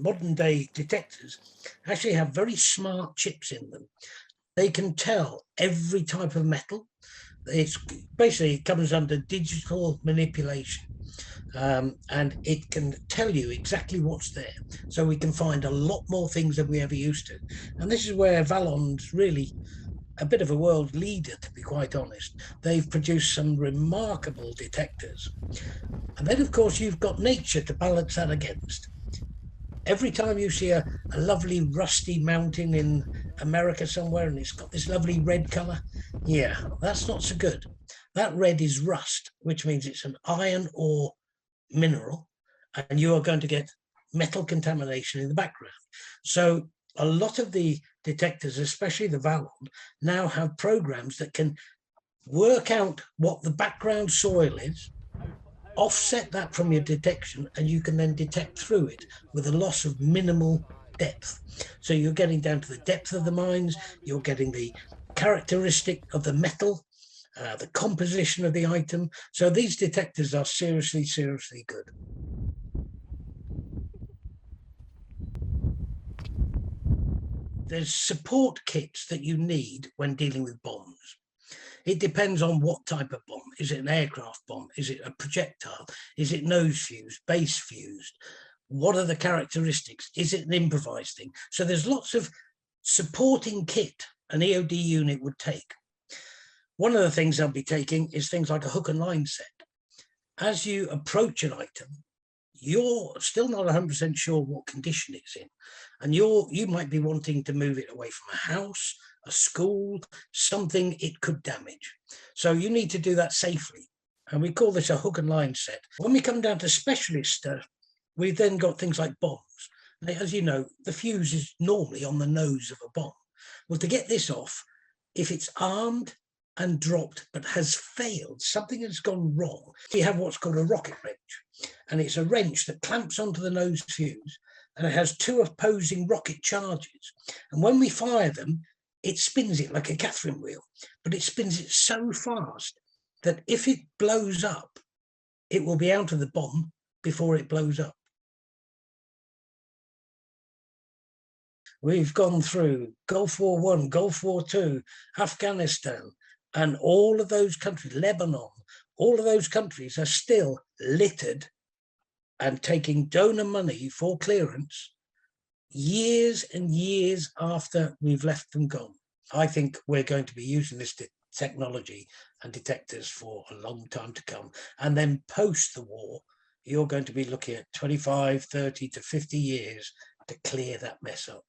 modern day detectors actually have very smart chips in them. They can tell every type of metal. It's basically, it comes under digital manipulation. And it can tell you exactly what's there. So we can find a lot more things than we ever used to. And this is where Vallon's really a bit of a world leader, to be quite honest. They've produced some remarkable detectors. And then, of course, you've got nature to balance that against. Every time you see a lovely rusty mountain in America somewhere and it's got this lovely red color, yeah, that's not so good. That red is rust, which means it's an iron ore mineral, and you are going to get metal contamination in the background. So a lot of the detectors, especially the Vallon, now have programs that can work out what the background soil is, offset that from your detection, and you can then detect through it with a loss of minimal depth. So you're getting down to the depth of the mines, you're getting the characteristic of the metal, the composition of the item. So these detectors are seriously, seriously good. There's support kits that you need when dealing with bombs. It depends on what type of bomb. Is it an aircraft bomb? Is it a projectile? Is it nose fused, base fused? What are the characteristics? Is it an improvised thing? So there's lots of supporting kit an EOD unit would take. One of the things they'll be taking is things like a hook and line set. As you approach an item, you're still not 100% sure what condition it's in. And you might be wanting to move it away from a house, a school, something it could damage. So you need to do that safely. And we call this a hook and line set. When we come down to specialist stuff, we've then got things like bombs. Now, as you know, the fuse is normally on the nose of a bomb. Well, to get this off, if it's armed and dropped but has failed, something has gone wrong, you have what's called a rocket wrench. And it's a wrench that clamps onto the nose fuse, and it has two opposing rocket charges. And when we fire them, it spins it like a Catherine wheel, but it spins it so fast that if it blows up, it will be out of the bomb before it blows up. We've gone through Gulf War I, Gulf War II, Afghanistan, and all of those countries, Lebanon, all of those countries are still littered and taking donor money for clearance years and years after we've left them gone. I think we're going to be using this technology and detectors for a long time to come. And then post the war, you're going to be looking at 25, 30 to 50 years to clear that mess up.